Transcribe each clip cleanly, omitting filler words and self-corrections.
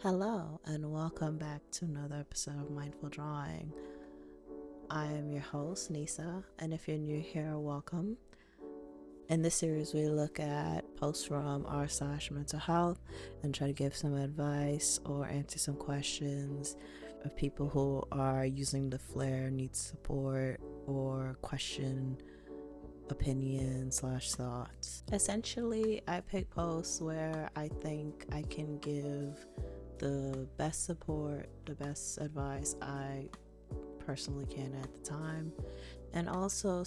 Hello, and welcome back to another episode of Mindful Drawing. I am your host, NISA, and if you're new here, welcome. In this series, we look at posts from r/mental health and try to give some advice or answer some questions of people who are using the flare, need support, or question opinion/thoughts. Essentially, I pick posts where I think I can give the best support, the best advice I personally can at the time. And also,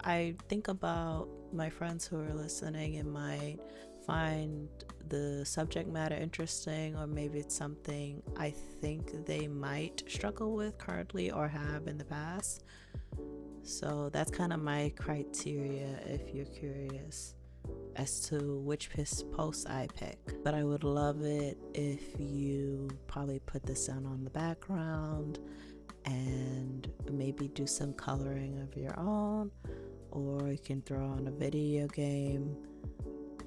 I think about my friends who are listening and might find the subject matter interesting, or maybe it's something I think they might struggle with currently or have in the past. So that's kind of my criteria if you're curious as to which post I pick. But I would love it if you probably put the sound on the background and maybe do some coloring of your own, or you can throw on a video game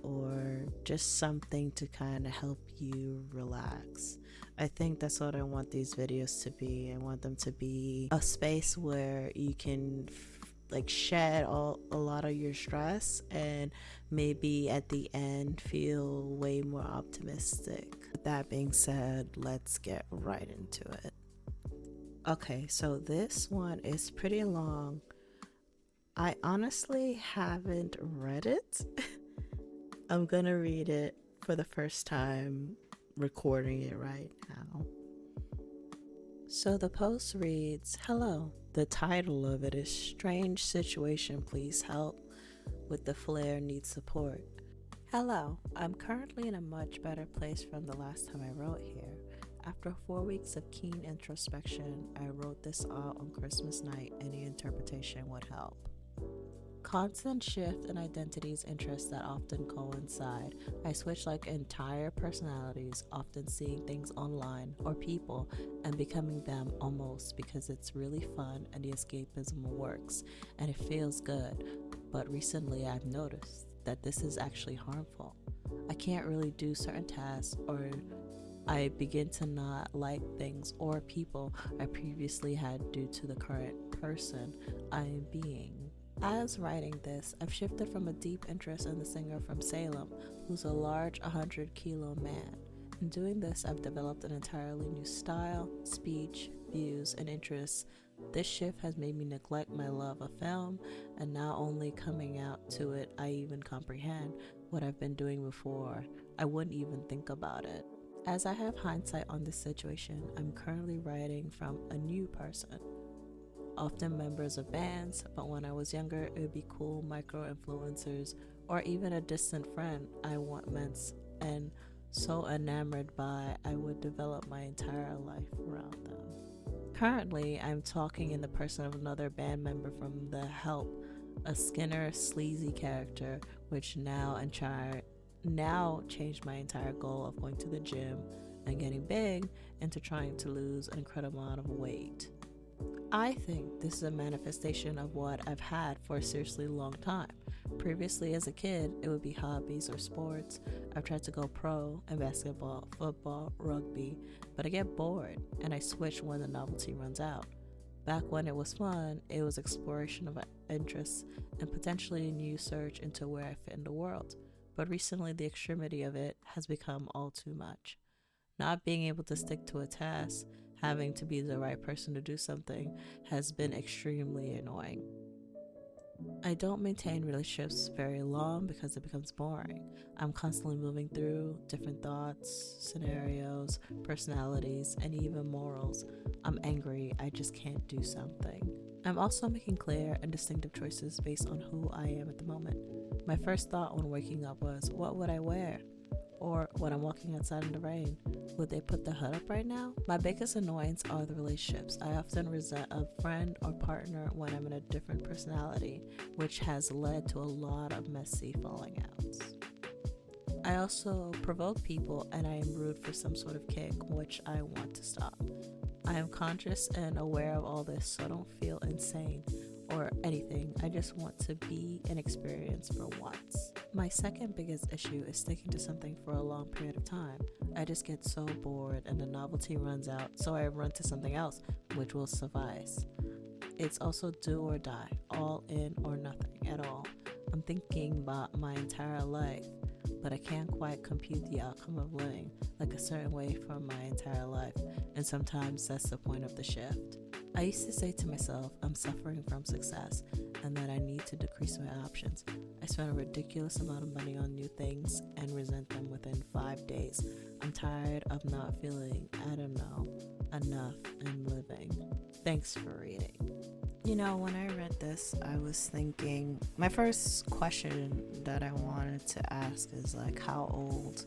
or just something to kind of help you relax. I think that's what I want these videos to be. I want them to be a space where you can shed a lot of your stress and maybe at the end feel way more optimistic. With that being said, let's get right into it. Okay, so this one is pretty long. I honestly haven't read it. I'm gonna read it for the first time, recording it right now. So the post reads, "Hello." The title of it is "Strange Situation, Please Help. With the flare, need support." Hello, I'm currently in a much better place from the last time I wrote here. After 4 weeks of keen introspection, I wrote this out on Christmas night. Any interpretation would help. Constant shift in identities, interests that often coincide. I switch like entire personalities, often seeing things online or people and becoming them almost because it's really fun and the escapism works and it feels good. But recently I've noticed that this is actually harmful. I can't really do certain tasks, or I begin to not like things or people I previously had due to the current person I am being. As writing this, I've shifted from a deep interest in the singer from Salem, who's a large 100-kilo man. In doing this, I've developed an entirely new style, speech, views, and interests. This shift has made me neglect my love of film, and now only coming out to it, I even comprehend what I've been doing before. I wouldn't even think about it. As I have hindsight on this situation, I'm currently writing from a new person. Often members of bands, but when I was younger, it would be cool micro-influencers or even a distant friend I once and so enamored by I would develop my entire life around them. Currently, I'm talking in the person of another band member from The Help, a Skinner sleazy character, which now changed my entire goal of going to the gym and getting big into trying to lose an incredible amount of weight. I think this is a manifestation of what I've had for a seriously long time. Previously, as a kid, it would be hobbies or sports. I've tried to go pro in basketball, football, rugby, but I get bored and I switch when the novelty runs out. Back when it was fun, it was exploration of interests and potentially a new search into where I fit in the world. But recently, the extremity of it has become all too much. Not being able to stick to a task, having to be the right person to do something, has been extremely annoying. I don't maintain relationships very long because it becomes boring. I'm constantly moving through different thoughts, scenarios, personalities, and even morals. I'm angry, I just can't do something. I'm also making clear and distinctive choices based on who I am at the moment. My first thought when waking up was, what would I wear? Or when I'm walking outside in the rain, would they put the hood up right now? My biggest annoyance are the relationships. I often resent a friend or partner when I'm in a different personality, which has led to a lot of messy falling outs. I also provoke people and I am rude for some sort of kick, which I want to stop. I am conscious and aware of all this, so I don't feel insane or anything. I just want to be an experience for once. My second biggest issue is sticking to something for a long period of time. I just get so bored and the novelty runs out, so I run to something else, which will suffice. It's also do or die, all in or nothing at all. I'm thinking about my entire life, but I can't quite compute the outcome of living like a certain way for my entire life, and sometimes that's the point of the shift. I used to say to myself, I'm suffering from success and that I need to decrease my options. I spend a ridiculous amount of money on new things and resent them within 5 days. I'm tired of not feeling, enough in living. Thanks for reading. When I read this, I was thinking, my first question that I wanted to ask is how old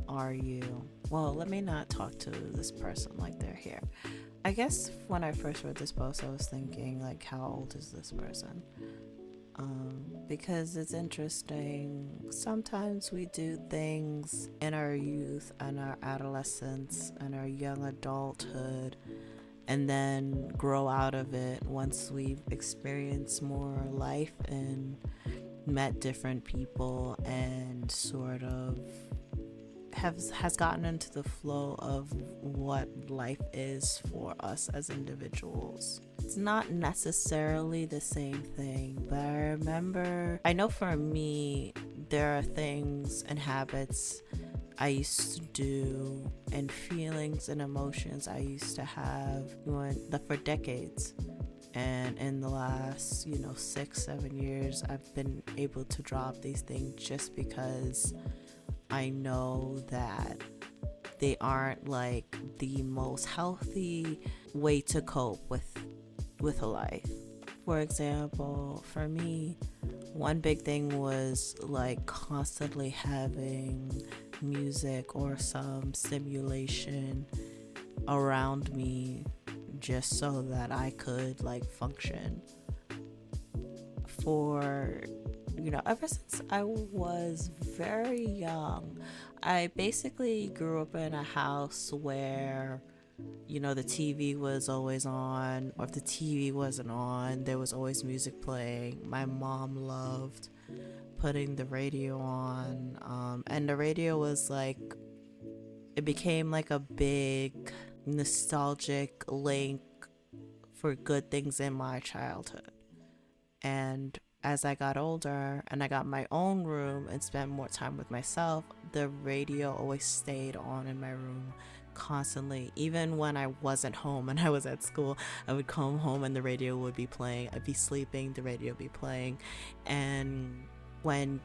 are you? Well, let me not talk to this person like they're here. I guess when I first read this post, I was thinking how old is this person? Because it's interesting. Sometimes we do things in our youth and our adolescence and our young adulthood, and then grow out of it once we've experienced more life and met different people and sort of has gotten into the flow of what life is for us as individuals. It's not necessarily the same thing, but I know for me, there are things and habits I used to do and feelings and emotions I used to have for decades. And in the last, 6-7 years, I've been able to drop these things just because I know that they aren't the most healthy way to cope with a life. For example, for me, one big thing was constantly having music or some stimulation around me just so that I could function. For ever since I was very young, I basically grew up in a house where the TV was always on, or if the TV wasn't on, there was always music playing. My mom loved putting the radio on, and the radio was it became a big nostalgic link for good things in my childhood. And as I got older and I got my own room and spent more time with myself, the radio always stayed on in my room constantly. Even when I wasn't home and I was at school, I would come home and the radio would be playing. I'd be sleeping, the radio would be playing. And when,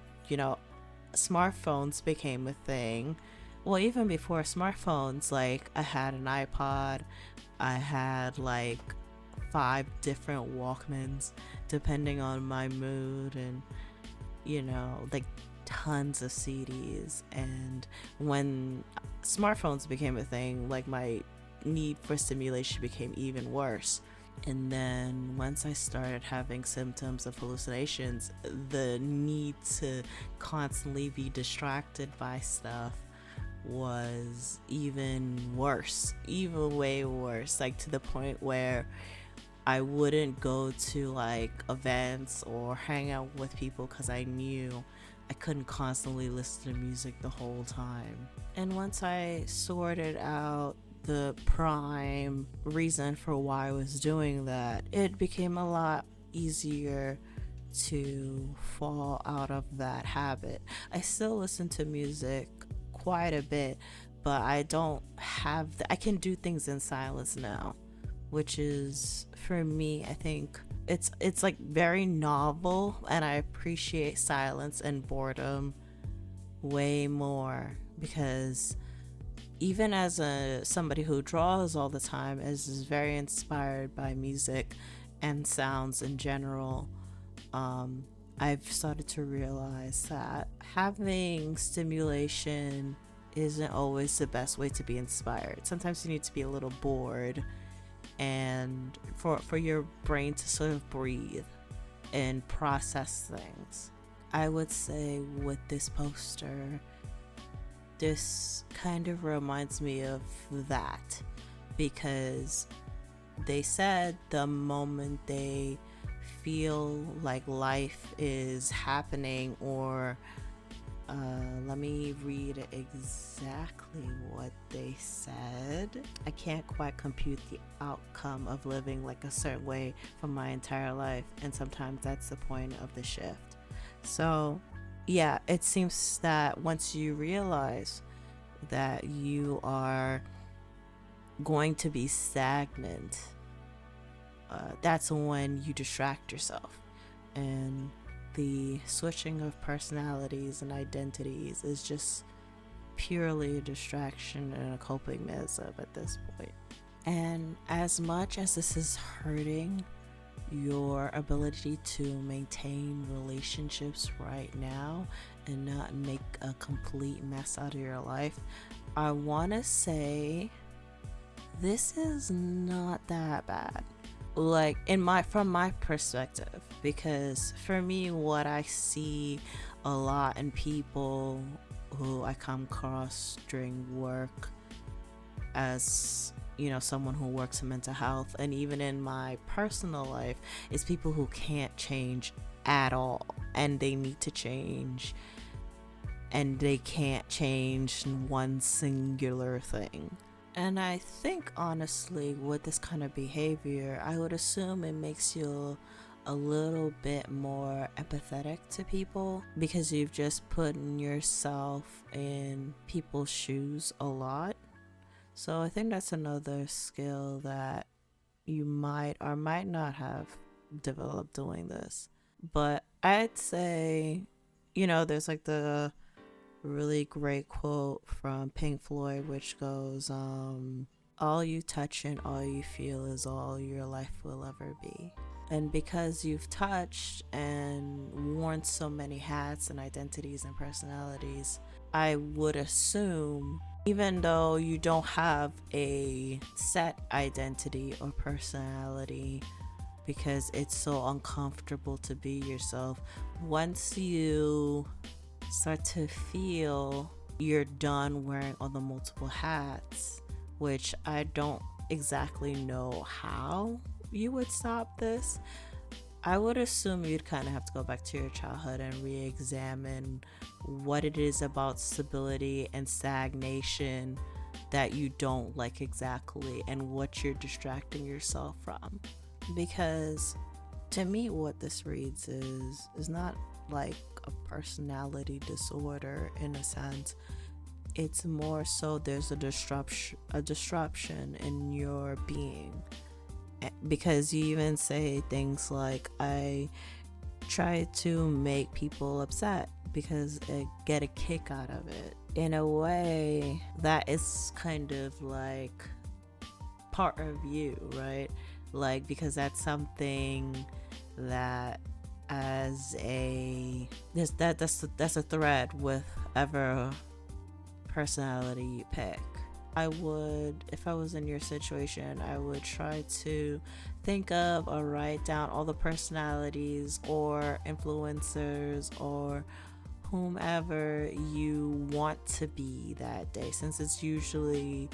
smartphones became a thing, well, even before smartphones, I had an iPod, I had 5 different Walkmans depending on my mood, and tons of CDs. And when smartphones became a thing, my need for stimulation became even worse. And then once I started having symptoms of hallucinations, the need to constantly be distracted by stuff was even worse, even way worse, to the point where I wouldn't go to events or hang out with people because I knew I couldn't constantly listen to music the whole time. And once I sorted out the prime reason for why I was doing that, it became a lot easier to fall out of that habit. I still listen to music quite a bit, but I can do things in silence now, which is, for me, I think it's very novel, and I appreciate silence and boredom way more, because even as somebody who draws all the time, is very inspired by music and sounds in general, I've started to realize that having stimulation isn't always the best way to be inspired. Sometimes you need to be a little bored and for your brain to sort of breathe and process things. I would say with this poster, this kind of reminds me of that, because they said the moment they feel like life is happening, or let me read exactly what they said. I can't quite compute the outcome of living like a certain way for my entire life, and sometimes that's the point of the shift. So, yeah, it seems that once you realize that you are going to be stagnant, that's when you distract yourself. And the switching of personalities and identities is just purely a distraction and a coping mechanism at this point. And as much as this is hurting your ability to maintain relationships right now and not make a complete mess out of your life, I want to say this is not that bad. Like from my perspective, because for me, what I see a lot in people who I come across during work, as someone who works in mental health, and even in my personal life, is people who can't change at all, and they need to change, and they can't change one singular thing. And I think, honestly, with this kind of behavior, I would assume it makes you a little bit more empathetic to people, because you've just put yourself in people's shoes a lot. So I think that's another skill that you might or might not have developed doing this. But I'd say, there's like the really great quote from Pink Floyd, which goes, all you touch and all you feel is all your life will ever be. And because you've touched and worn so many hats and identities and personalities, I would assume, even though you don't have a set identity or personality, because it's so uncomfortable to be yourself, once you start to feel you're done wearing all the multiple hats, which I don't exactly know how you would stop this, I would assume you'd kind of have to go back to your childhood and re-examine what it is about stability and stagnation that you don't like exactly, and what you're distracting yourself from. Because to me, what this reads is not like a personality disorder in a sense. It's more so there's a disruption in your being, because you even say things like, I try to make people upset because I get a kick out of it. In a way, that is kind of like part of you, right? Like, because that's something that that's a thread with ever personality you pick. I would, if I was in your situation, I would try to think of or write down all the personalities or influencers or whomever you want to be that day, since it's usually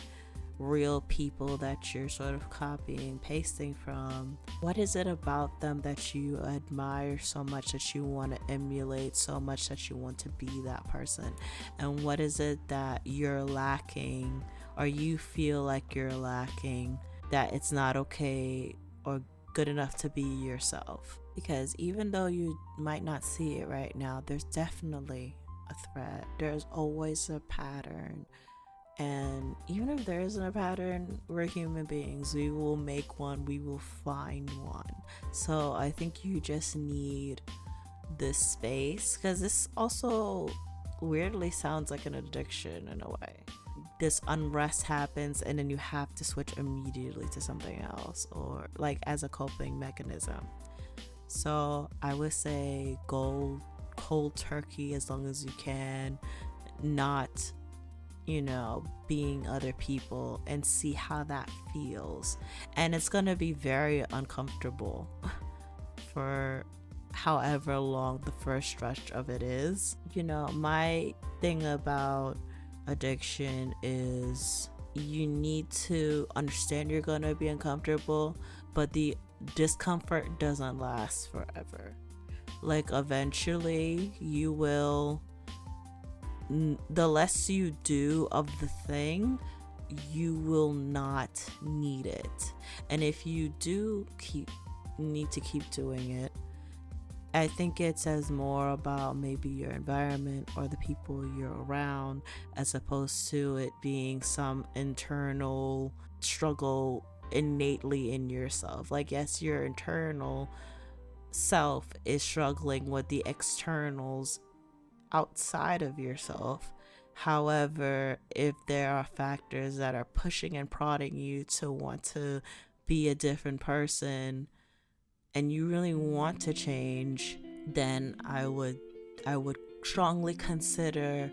real people that you're sort of copying, pasting from. What is it about them that you admire so much, that you want to emulate so much, that you want to be that person? And what is it that you're lacking, or you feel like you're lacking, that it's not okay or good enough to be yourself? Because even though you might not see it right now, there's definitely a thread. There's always a pattern. And even if there isn't a pattern, we're human beings. We will make one, we will find one. So I think you just need this space, because this also weirdly sounds like an addiction in a way. This unrest happens, and then you have to switch immediately to something else, or like as a coping mechanism. So I would say go cold turkey as long as you can, not being other people, and see how that feels. And it's gonna be very uncomfortable for however long the first stretch of it is. My thing about addiction is you need to understand you're gonna be uncomfortable, but the discomfort doesn't last forever. Like, eventually, you will, the less you do of the thing, you will not need it. And if you do need to keep doing it, I think it says more about maybe your environment or the people you're around, as opposed to it being some internal struggle innately in yourself. Like, yes, your internal self is struggling with the externals outside of yourself. However, if there are factors that are pushing and prodding you to want to be a different person, and you really want to change, then I would strongly consider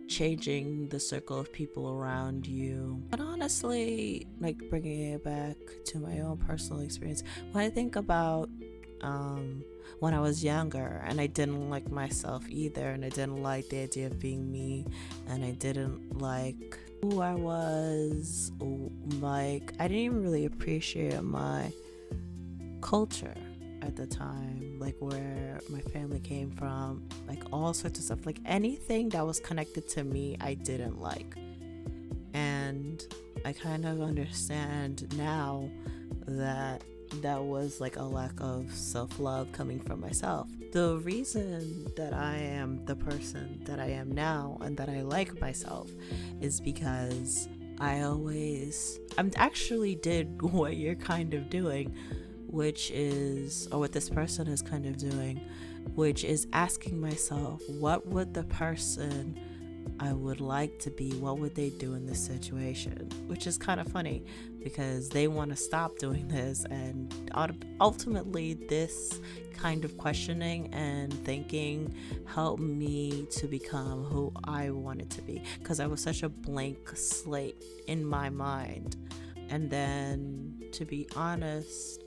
changing the circle of people around you. But honestly, like, bringing it back to my own personal experience, when I think about when I was younger and I didn't like myself either, and I didn't like the idea of being me, and I didn't like who I was, like, I didn't even really appreciate my culture at the time, like where my family came from, like all sorts of stuff, like anything that was connected to me I didn't like. And I kind of understand now that that was like a lack of self-love coming from myself. The reason that I am the person that I am now and that I like myself is because I'm actually did what you're kind of doing, which is, or what this person is kind of doing, which is asking myself, what would the person I would like to be, what would they do in this situation? Which is kind of funny because they want to stop doing this, and ultimately this kind of questioning and thinking helped me to become who I wanted to be, because I was such a blank slate in my mind. And then, to be honest,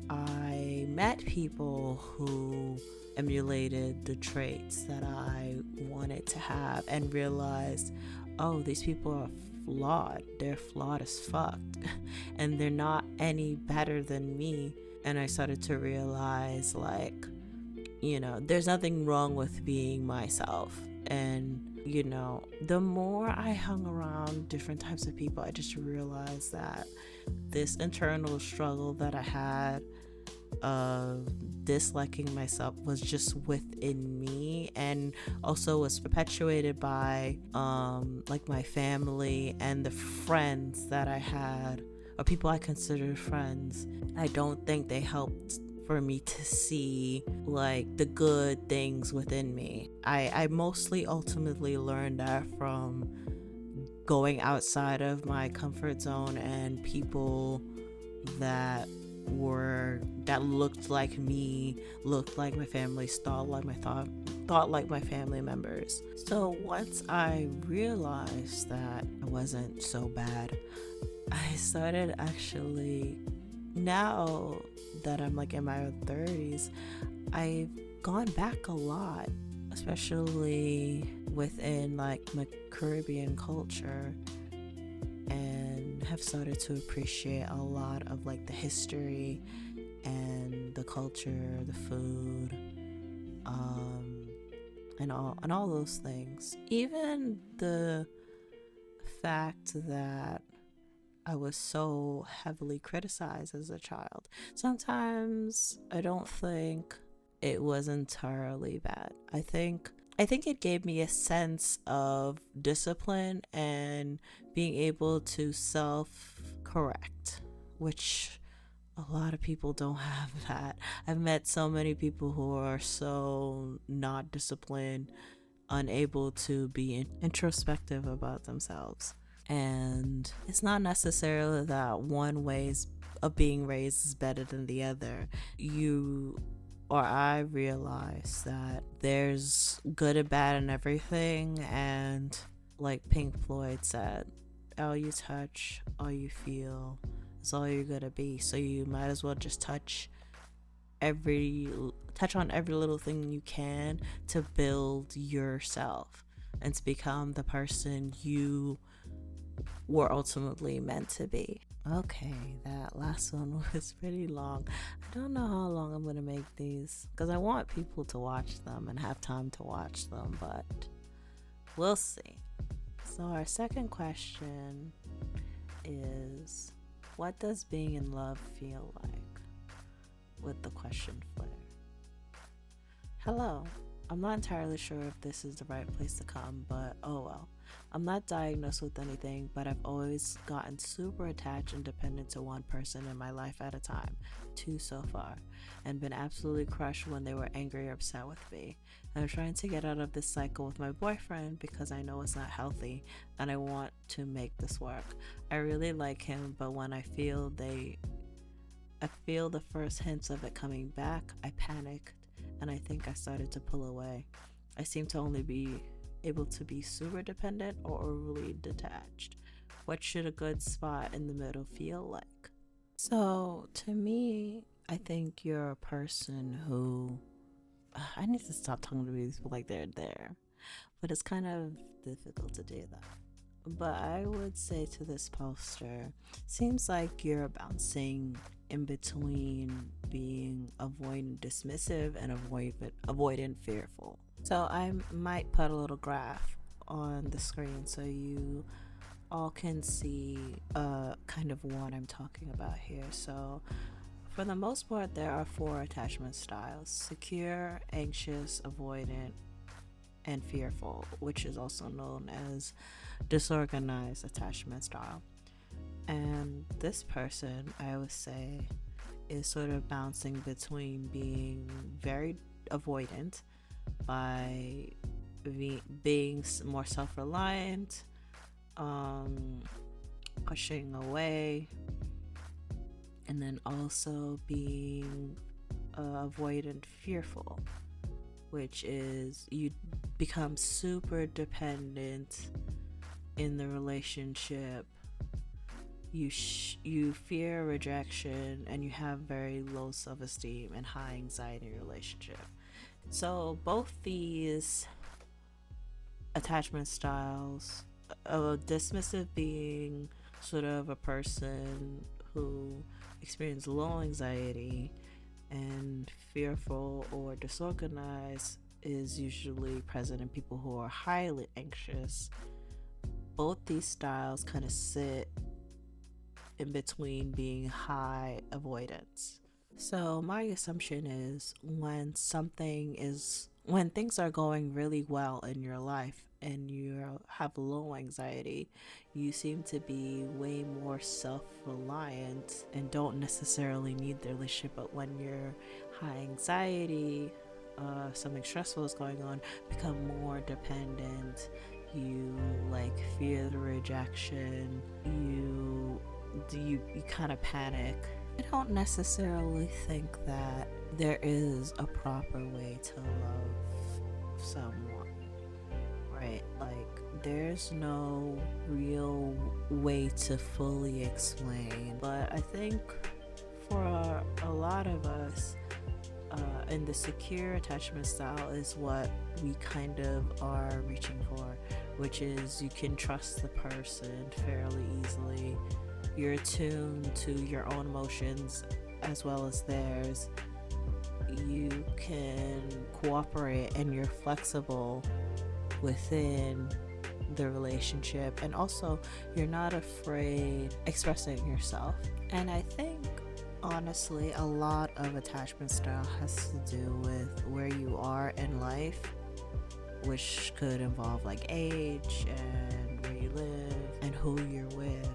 I met people who emulated the traits that I wanted to have, and realized, oh, these people are flawed. They're flawed as fuck. And they're not any better than me. And I started to realize, like, there's nothing wrong with being myself. And the more I hung around different types of people, I just realized that this internal struggle that I had of disliking myself was just within me, and also was perpetuated by like my family and the friends that I had, or people I considered friends. I don't think they helped for me to see like the good things within me. I mostly ultimately learned that from going outside of my comfort zone, and people that looked like me, looked like my family, thought like my family members. So once I realized that I wasn't so bad, I started actually, now that I'm like in my 30s, I've gone back a lot, especially within like my Caribbean culture, and have started to appreciate a lot of like the history and the culture, the food, and all those things. Even the fact that I was so heavily criticized as a child. Sometimes I don't think it was entirely bad. I think it gave me a sense of discipline and being able to self-correct, which a lot of people don't have that. I've met so many people who are so not disciplined, unable to be introspective about themselves. And it's not necessarily that one way of being raised is better than the other. I realize that there's good and bad in everything, and like Pink Floyd said, all you touch, all you feel is all you're gonna be. So you might as well just touch on every little thing you can to build yourself and to become the person you were ultimately meant to be. Okay, that last one was pretty long. I don't know how long I'm gonna make these because I want people to watch them and have time to watch them, but we'll see. So, our second question is, what does being in love feel like? With the question flair. Hello. I'm not entirely sure if this is the right place to come, but oh well. I'm not diagnosed with anything, but I've always gotten super attached and dependent to one person in my life at a time, two so far, and been absolutely crushed when they were angry or upset with me. I'm trying to get out of this cycle with my boyfriend because I know it's not healthy and I want to make this work. I really like him, but when I feel the first hints of it coming back, I panicked and I think I started to pull away. I seem to only be able to be super dependent or overly detached. What should a good spot in the middle feel like? So, to me, I think you're a person who. I need to stop talking to these people like they're there, but it's kind of difficult to do that. But I would say to this poster, seems like you're bouncing in between being avoidant dismissive and avoidant fearful. So I might put a little graph on the screen so you all can see kind of what I'm talking about here. So for the most part, there are four attachment styles: secure, anxious, avoidant, and fearful, which is also known as disorganized attachment style. And this person, I would say, is sort of bouncing between being very avoidant by being more self reliant, pushing away, and then also being avoidant fearful, which is you become super dependent in the relationship. You fear rejection and you have very low self-esteem and high anxiety in your relationship. So both these attachment styles, a dismissive being sort of a person who experiences low anxiety, and fearful or disorganized is usually present in people who are highly anxious. Both these styles kind of sit in between being high avoidance. So my assumption is when things are going really well in your life and you have low anxiety, you seem to be way more self-reliant and don't necessarily need the relationship. But when you're high anxiety, something stressful is going on, become more dependent. You like fear the rejection. You kind of panic. I don't necessarily think that there is a proper way to love someone, right? Like, there's no real way to fully explain. But I think for a lot of us, and the secure attachment style is what we kind of are reaching for, which is you can trust the person fairly easily. You're attuned to your own emotions as well as theirs. You can cooperate and you're flexible within the relationship, and also you're not afraid expressing yourself. And I think honestly a lot of attachment style has to do with where you are in life, which could involve like age and where you live and who you're with,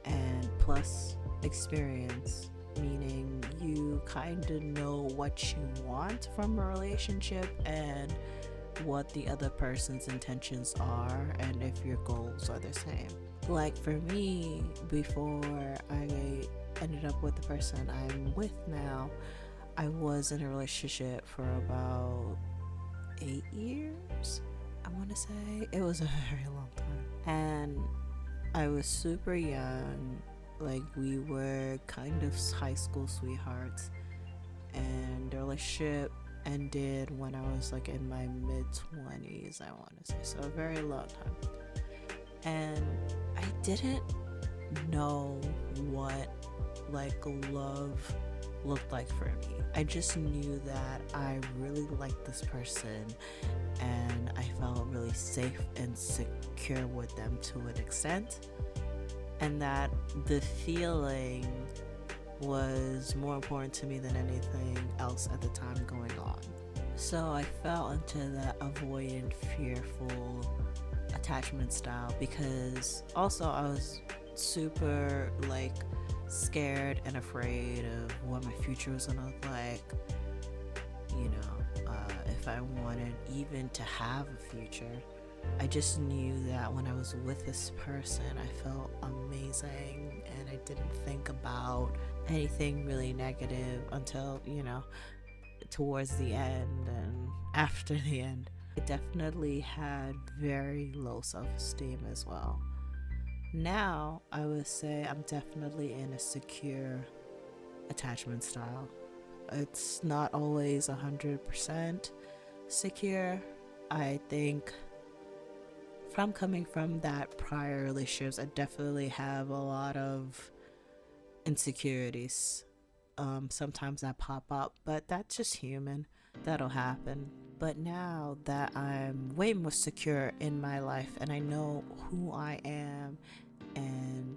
and plus experience, meaning you kind of know what you want from a relationship and what the other person's intentions are and if your goals are the same. Like for me, before I ended up with the person I'm with now, I was in a relationship for about 8 years, I want to say. It was a very long time. And I was super young. Like, we were kind of high school sweethearts. And the relationship ended when I was like in my mid-20s, I want to say. So a very long time. And I didn't know what like love looked like for me. I just knew that I really liked this person and I felt really safe and secure with them to an extent, and that the feeling was more important to me than anything else at the time going on. So I fell into that avoidant, fearful attachment style because also I was super like scared and afraid of what my future was gonna look like. If I wanted even to have a future, I just knew that when I was with this person, I felt amazing and I didn't think about anything really negative until, towards the end and after the end. I definitely had very low self-esteem as well. Now, I would say I'm definitely in a secure attachment style. It's not always 100% secure. I think from coming from that prior relationships, I definitely have a lot of insecurities. Sometimes that pop up, but that's just human. That'll happen. But now that I'm way more secure in my life and I know who I am and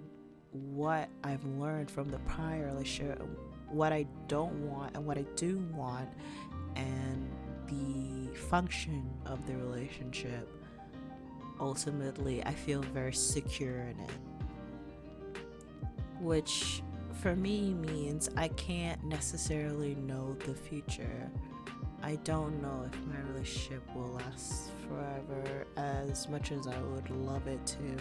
what I've learned from the prior relationship, what I don't want and what I do want, and the function of the relationship, ultimately I feel very secure in it. Which for me means I can't necessarily know the future. I don't know if my relationship will last forever as much as I would love it to.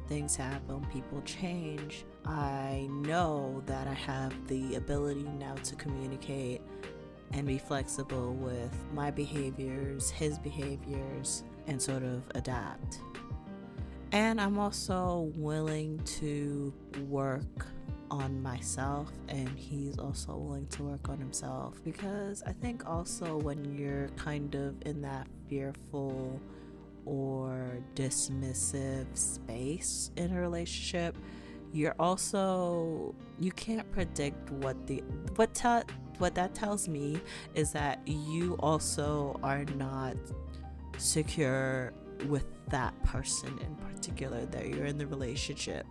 Things happen, people change. I know that I have the ability now to communicate and be flexible with my behaviors, his behaviors, and sort of adapt. And I'm also willing to work on myself, and he's also willing to work on himself, because I think also when you're kind of in that fearful or dismissive space in a relationship, you can't predict what that tells me is that you also are not secure with that person in particular that you're in the relationship,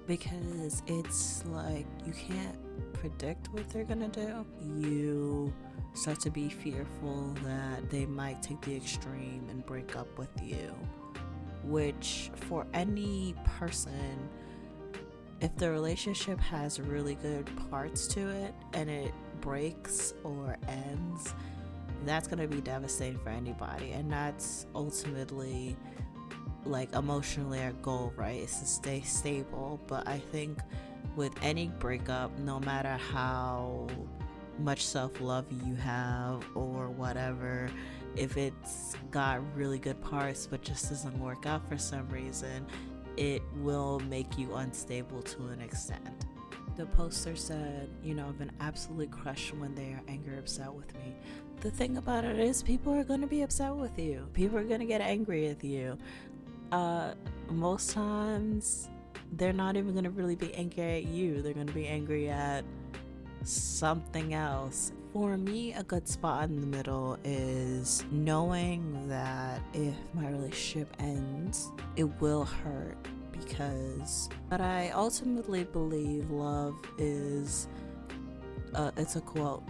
because it's like you can't predict what they're gonna do. You start to be fearful that they might take the extreme and break up with you, which for any person, if the relationship has really good parts to it and it breaks or ends, that's going to be devastating for anybody. And that's ultimately like emotionally our goal, right? Is to stay stable. But I think with any breakup, no matter how much self-love you have or whatever, if it's got really good parts but just doesn't work out for some reason, it will make you unstable to an extent. The poster said, I've been absolutely crushed when they are angry or upset with me. The thing about it is, people are going to be upset with you. People are going to get angry with you. Most times, they're not even going to really be angry at you. They're going to be angry at something else. For me, a good spot in the middle is knowing that if my relationship ends, it will hurt, but I ultimately believe love is, it's a quote,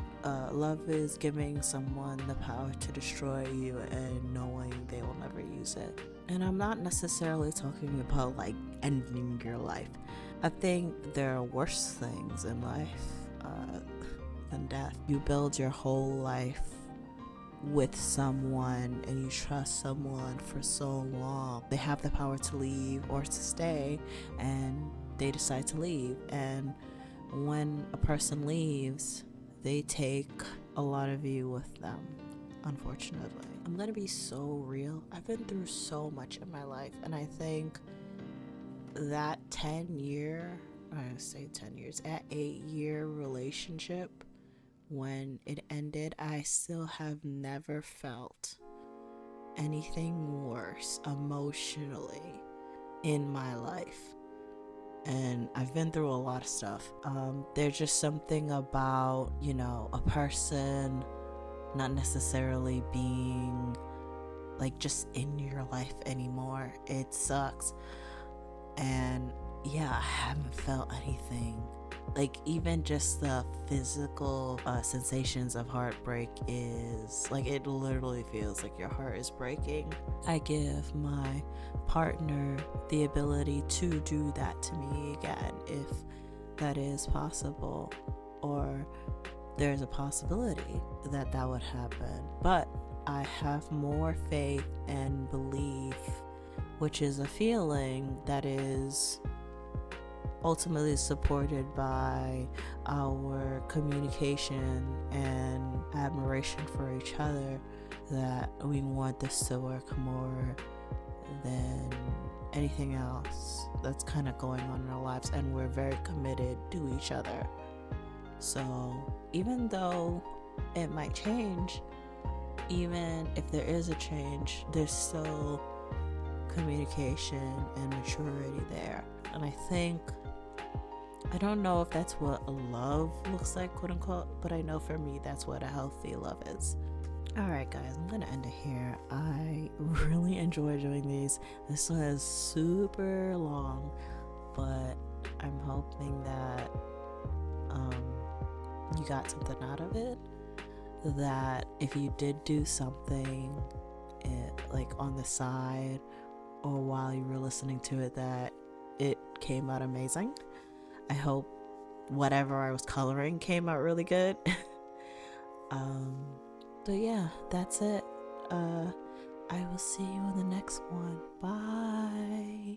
love is giving someone the power to destroy you and knowing they will never use it. And I'm not necessarily talking about like ending your life. I think there are worse things in life than death. You build your whole life with someone and you trust someone for so long. They have the power to leave or to stay, and they decide to leave. And when a person leaves, they take a lot of you with them, unfortunately. I'm gonna be so real. I've been through so much in my life, and I think that 8-year relationship, when it ended, I still have never felt anything worse emotionally in my life and I've been through a lot of stuff. There's just something about, a person not necessarily being like just in your life anymore. It sucks. And yeah, I haven't felt anything. Like, even just the physical sensations of heartbreak is like, it literally feels like your heart is breaking. I give my partner the ability to do that to me again, if that is possible, or there's a possibility that that would happen. But I have more faith and belief, which is a feeling that is ultimately supported by our communication and admiration for each other, that we want this to work more than anything else that's kind of going on in our lives, and we're very committed to each other. So even though it might change, even if there is a change, there's still communication and maturity there. And I don't know if that's what love looks like, quote unquote, but I know for me that's what a healthy love is. Alright guys, I'm gonna end it here. I really enjoy doing these. This one is super long, but I'm hoping that you got something out of it. That if you did do something like on the side or while you were listening to it, that it came out amazing. I hope whatever I was coloring came out really good. But yeah, that's it. I will see you in the next one. Bye.